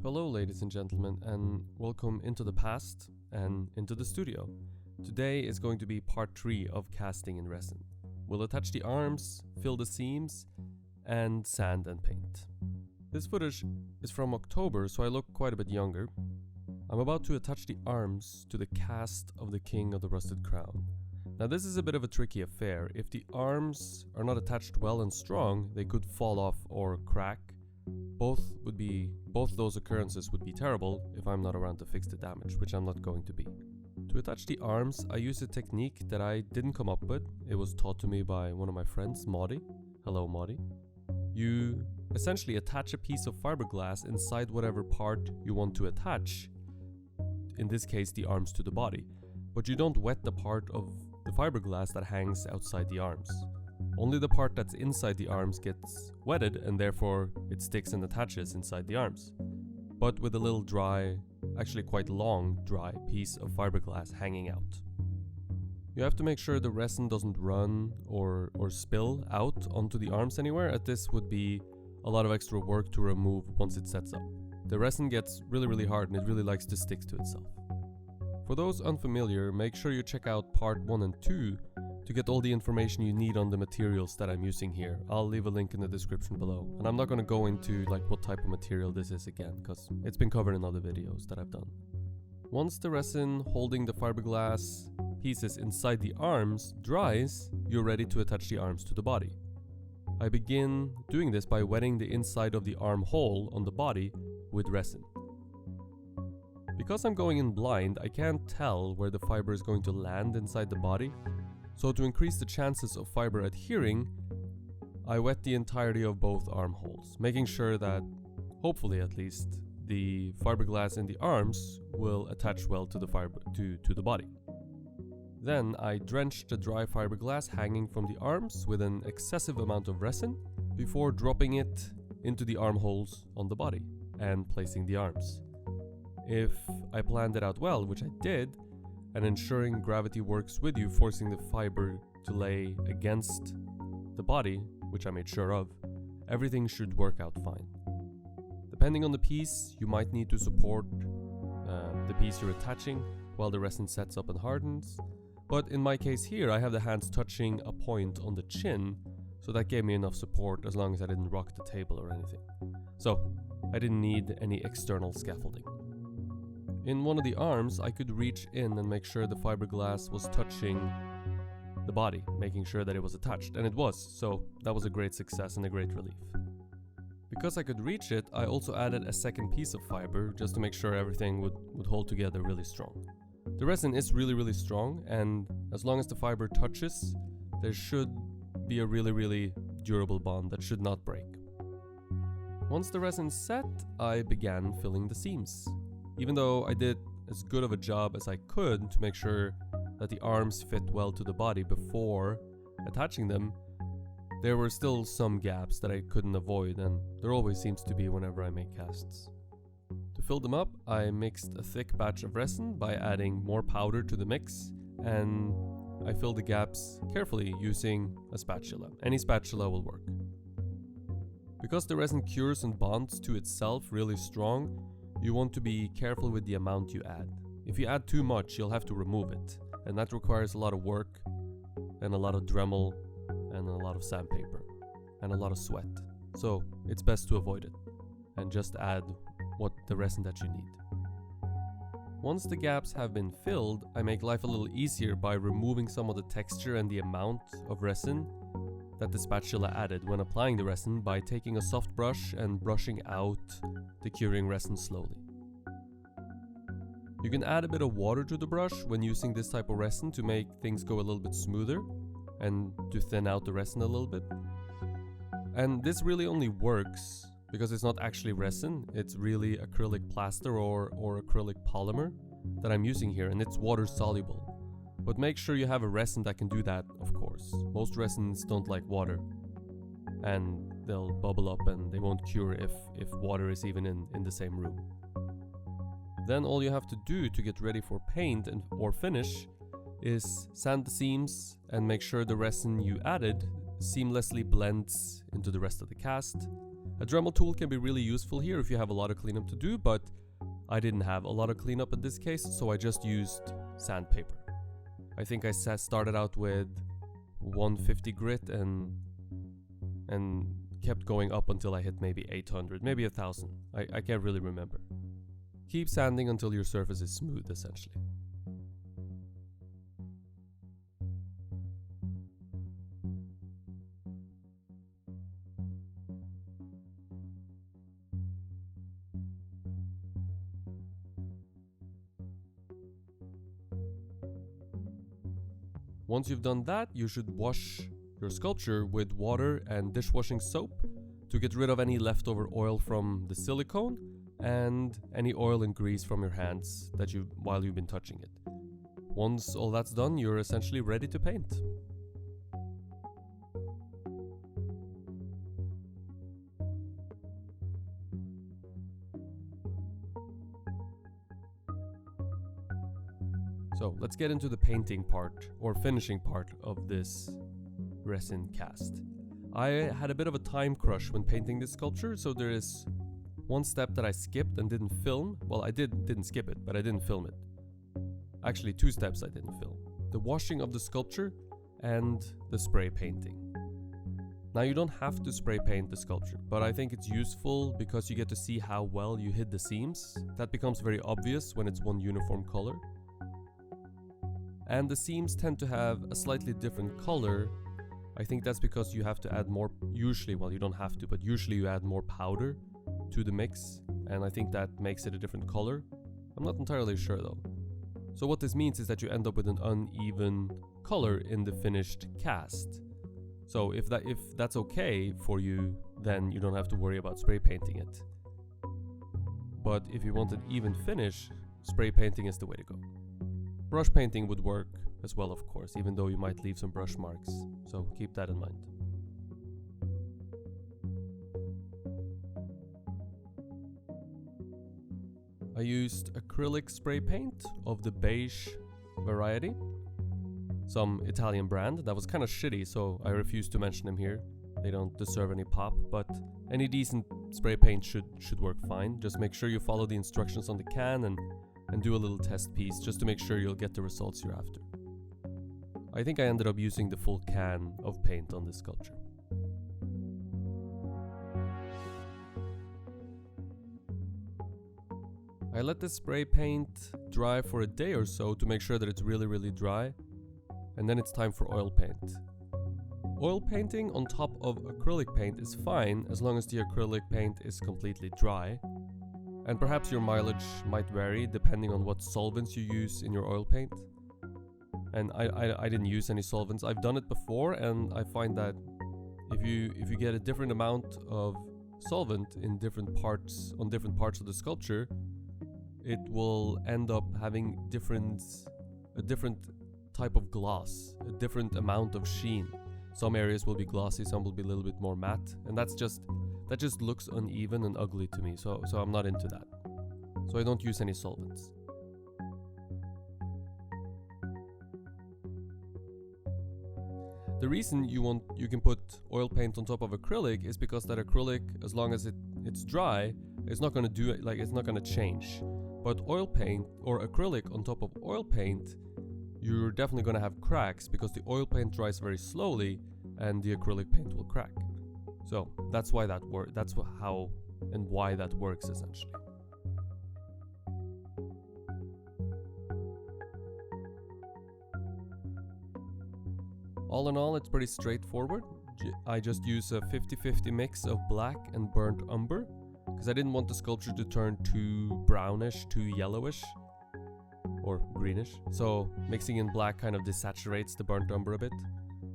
Hello ladies and gentlemen, and welcome into the past and into the studio. Today is going to be part 3 of casting in resin. We'll attach the arms, fill the seams, and sand and paint. This footage is from October, so I look quite a bit younger. I'm about to attach the arms to the cast of the King of the Rusted Crown. Now this is a bit of a tricky affair. If the arms are not attached well and strong, they could fall off or crack. Both those occurrences would be terrible if I'm not around to fix the damage, which I'm not going to be. To attach the arms, I use a technique that I didn't come up with. It was taught to me by one of my friends, Madi. Hello, Madi. You essentially attach a piece of fiberglass inside whatever part you want to attach, in this case the arms to the body, but you don't wet the part of the fiberglass that hangs outside the arms. Only the part that's inside the arms gets wetted, and therefore it sticks and attaches inside the arms, but with a little dry, actually quite long dry piece of fiberglass hanging out. You have to make sure the resin doesn't run or spill out onto the arms anywhere, as this would be a lot of extra work to remove once it sets up. The resin gets really hard and it really likes to stick to itself. For those unfamiliar, make sure you check out part 1 and 2 to get all the information you need on the materials that I'm using here. I'll leave a link in the description below. And I'm not going to go into what type of material this is again, because it's been covered in other videos that I've done. Once the resin holding the fiberglass pieces inside the arms dries, you're ready to attach the arms to the body. I begin doing this by wetting the inside of the arm hole on the body with resin. Because I'm going in blind, I can't tell where the fiber is going to land inside the body. So to increase the chances of fiber adhering, I wet the entirety of both arm holes, making sure that, hopefully at least, the fiberglass in the arms will attach well to the the body. Then I drench the dry fiberglass hanging from the arms with an excessive amount of resin before dropping it into the armholes on the body and placing the arms. If I planned it out well, which I did, and ensuring gravity works with you, forcing the fiber to lay against the body, which I made sure of, everything should work out fine. Depending on the piece, you might need to support the piece you're attaching while the resin sets up and hardens. But in my case here, I have the hands touching a point on the chin, so that gave me enough support as long as I didn't rock the table or anything. So I didn't need any external scaffolding. In one of the arms, I could reach in and make sure the fiberglass was touching the body, making sure that it was attached, and it was, so that was a great success and a great relief. Because I could reach it, I also added a second piece of fiber just to make sure everything would hold together really strong. The resin is really strong, and as long as the fiber touches, there should be a really durable bond that should not break. Once the resin set, I began filling the seams. Even though I did as good of a job as I could to make sure that the arms fit well to the body before attaching them, there were still some gaps that I couldn't avoid, and there always seems to be whenever I make casts. To fill them up, I mixed a thick batch of resin by adding more powder to the mix, and I filled the gaps carefully using a spatula. Any spatula will work. Because the resin cures and bonds to itself really strong, you want to be careful with the amount you add. If you add too much, you'll have to remove it, and that requires a lot of work, and a lot of Dremel, and a lot of sandpaper, and a lot of sweat. So it's best to avoid it, and just add the resin that you need. Once the gaps have been filled, I make life a little easier by removing some of the texture and the amount of resin that the spatula added when applying the resin by taking a soft brush and brushing out the curing resin slowly. You can add a bit of water to the brush when using this type of resin to make things go a little bit smoother and to thin out the resin a little bit. And this really only works because it's not actually resin, it's really acrylic plaster or acrylic polymer that I'm using here, and it's water soluble. But make sure you have a resin that can do that, of course. Most resins don't like water, and they'll bubble up and they won't cure if water is even in the same room. Then all you have to do to get ready for paint or finish is sand the seams and make sure the resin you added seamlessly blends into the rest of the cast, A Dremel tool can be really useful here if you have a lot of cleanup to do, but I didn't have a lot of cleanup in this case, so I just used sandpaper. I think I started out with 150 grit and kept going up until I hit maybe 800, maybe 1000. I can't really remember. Keep sanding until your surface is smooth, essentially. Once you've done that, you should wash your sculpture with water and dishwashing soap to get rid of any leftover oil from the silicone and any oil and grease from your hands while you've been touching it. Once all that's done, you're essentially ready to paint. So let's get into the painting part or finishing part of this resin cast. I had a bit of a time crush when painting this sculpture, so there is one step that I skipped and didn't film. Well, I didn't skip it, but I didn't film it. Actually, 2 steps I didn't film. The washing of the sculpture and the spray painting. Now you don't have to spray paint the sculpture, but I think it's useful because you get to see how well you hid the seams. That becomes very obvious when it's one uniform color. And the seams tend to have a slightly different color. I think that's because you have to add more, usually you add more powder to the mix, and I think that makes it a different color. I'm not entirely sure though. So what this means is that you end up with an uneven color in the finished cast. So if that's okay for you, then you don't have to worry about spray painting it. But if you want an even finish, spray painting is the way to go. Brush painting would work as well, of course, even though you might leave some brush marks, so keep that in mind. I used acrylic spray paint of the beige variety, some Italian brand that was kind of shitty, so I refuse to mention them here. They don't deserve any pop, but any decent spray paint should work fine. Just make sure you follow the instructions on the can and do a little test piece just to make sure you'll get the results you're after. I think I ended up using the full can of paint on this sculpture. I let the spray paint dry for a day or so to make sure that it's really, really dry, and then it's time for oil paint. Oil painting on top of acrylic paint is fine as long as the acrylic paint is completely dry. And perhaps your mileage might vary depending on what solvents you use in your oil paint. And I didn't use any solvents. I've done it before, and I find that if you get a different amount of solvent in different parts of the sculpture, it will end up having a different type of gloss, a different amount of sheen. Some areas will be glossy, some will be a little bit more matte, and that just looks uneven and ugly to me, so I'm not into that. So I don't use any solvents. The reason you can put oil paint on top of acrylic is because that acrylic, as long as it's dry, it's not going to do it, like it's not going to change. But oil paint or acrylic on top of oil paint, you're definitely going to have cracks because the oil paint dries very slowly and the acrylic paint will crack. So that's why that works. That's how and why that works essentially. All in all, it's pretty straightforward. I just use a 50-50 mix of black and burnt umber because I didn't want the sculpture to turn too brownish, too yellowish or greenish. So mixing in black kind of desaturates the burnt umber a bit.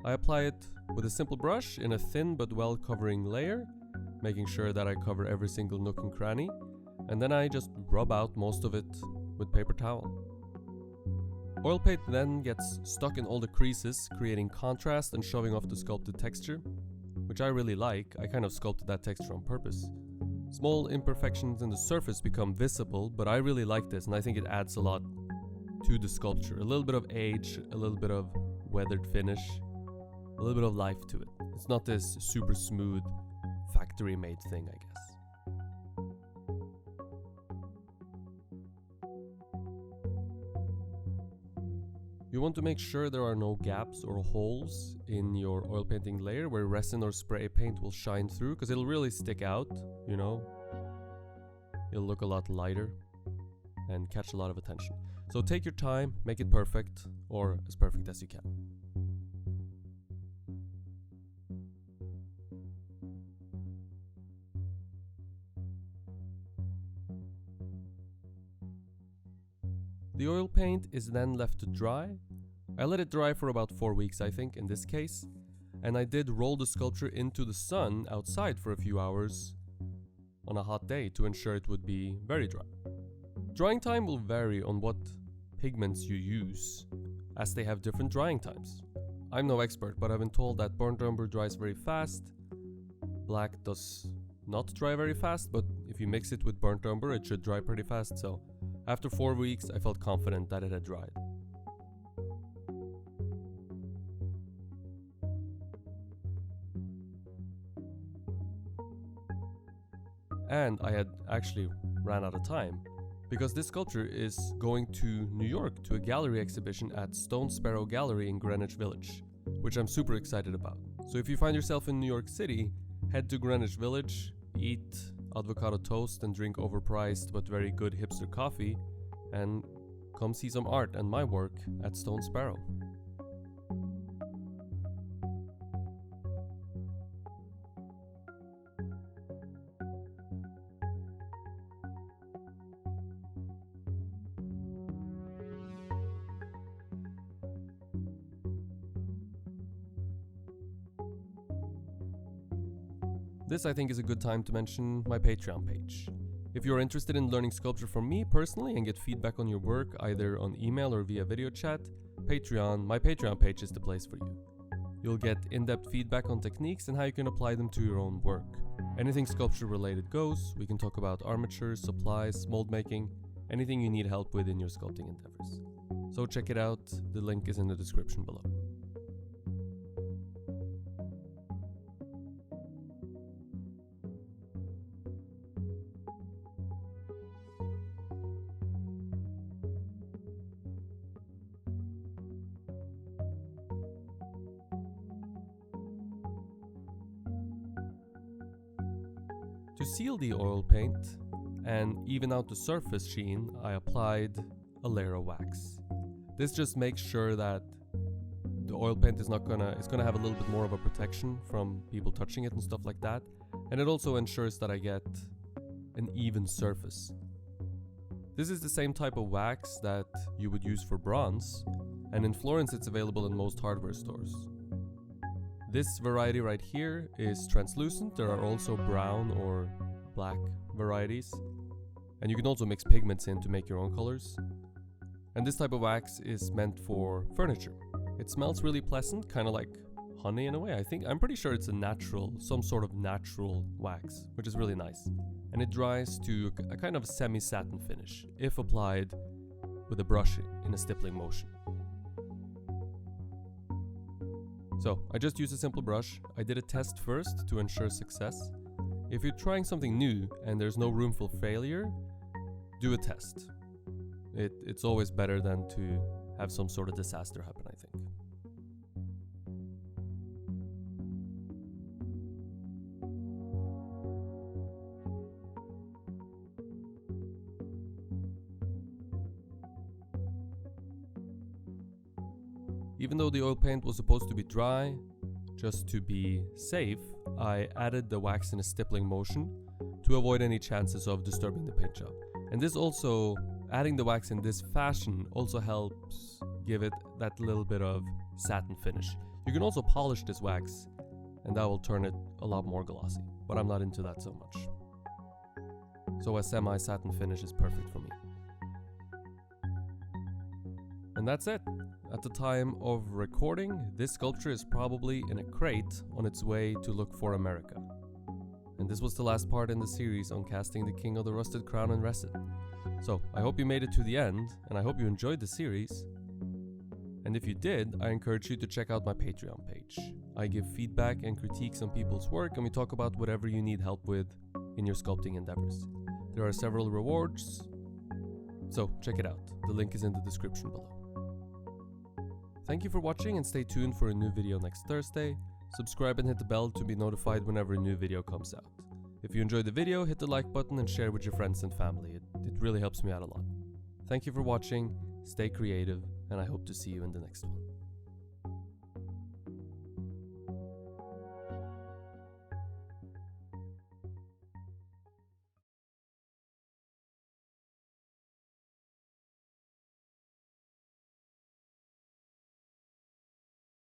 I apply it with a simple brush in a thin but well covering layer, making sure that I cover every single nook and cranny, and then I just rub out most of it with paper towel. Oil paint then gets stuck in all the creases, creating contrast and showing off the sculpted texture, which I really like. I kind of sculpted that texture on purpose. Small imperfections in the surface become visible, but I really like this and I think it adds a lot to the sculpture. A little bit of age, a little bit of weathered finish, a little bit of life to it. It's not this super smooth factory-made thing, I guess. You want to make sure there are no gaps or holes in your oil painting layer where resin or spray paint will shine through, because it'll really stick out, you know. It'll look a lot lighter and catch a lot of attention. So take your time, make it perfect, or as perfect as you can. The oil paint is then left to dry. I let it dry for about 4 weeks, I think, in this case, and I did roll the sculpture into the sun outside for a few hours on a hot day to ensure it would be very dry. Drying time will vary on what pigments you use, as they have different drying times. I'm no expert, but I've been told that burnt umber dries very fast. Black does not dry very fast, but if you mix it with burnt umber, it should dry pretty fast, so after 4 weeks, I felt confident that it had dried. And I had actually ran out of time, because this sculpture is going to New York to a gallery exhibition at Stone Sparrow Gallery in Greenwich Village, which I'm super excited about. So if you find yourself in New York City, head to Greenwich Village, eat avocado toast and drink overpriced but very good hipster coffee, and come see some art and my work at Stone Sparrow. This, I think, is a good time to mention my Patreon page. If you're interested in learning sculpture from me personally and get feedback on your work either on email or via video chat, my Patreon page is the place for you. You'll get in-depth feedback on techniques and how you can apply them to your own work. Anything sculpture related goes. We can talk about armatures, supplies, mold making, anything you need help with in your sculpting endeavors. So check it out, the link is in the description below. To seal the oil paint and even out the surface sheen, I applied a layer of wax. This just makes sure that the oil paint is gonna have a little bit more of a protection from people touching it and stuff like that. And it also ensures that I get an even surface. This is the same type of wax that you would use for bronze, and in Florence it's available in most hardware stores. This variety right here is translucent. There are also brown or black varieties. And you can also mix pigments in to make your own colors. And this type of wax is meant for furniture. It smells really pleasant, kind of like honey in a way. I'm pretty sure it's some sort of natural wax, which is really nice. And it dries to a kind of semi-satin finish, if applied with a brush in a stippling motion. So, I just used a simple brush. I did a test first to ensure success. If you're trying something new and there's no room for failure, do a test. It's always better than to have some sort of disaster happen, I think. Even though the oil paint was supposed to be dry, just to be safe, I added the wax in a stippling motion to avoid any chances of disturbing the paint job. And this also, adding the wax in this fashion also helps give it that little bit of satin finish. You can also polish this wax and that will turn it a lot more glossy, but I'm not into that so much. So a semi-satin finish is perfect for me. And that's it. At the time of recording, this sculpture is probably in a crate on its way to look for America. And this was the last part in the series on casting the King of the Rusted Crown in resin. So, I hope you made it to the end, and I hope you enjoyed the series. And if you did, I encourage you to check out my Patreon page. I give feedback and critiques on people's work, and we talk about whatever you need help with in your sculpting endeavors. There are several rewards, so check it out. The link is in the description below. Thank you for watching, and stay tuned for a new video next Thursday. Subscribe and hit the bell to be notified whenever a new video comes out. If you enjoyed the video, hit the like button and share with your friends and family. It really helps me out a lot. Thank you for watching, stay creative, and I hope to see you in the next one.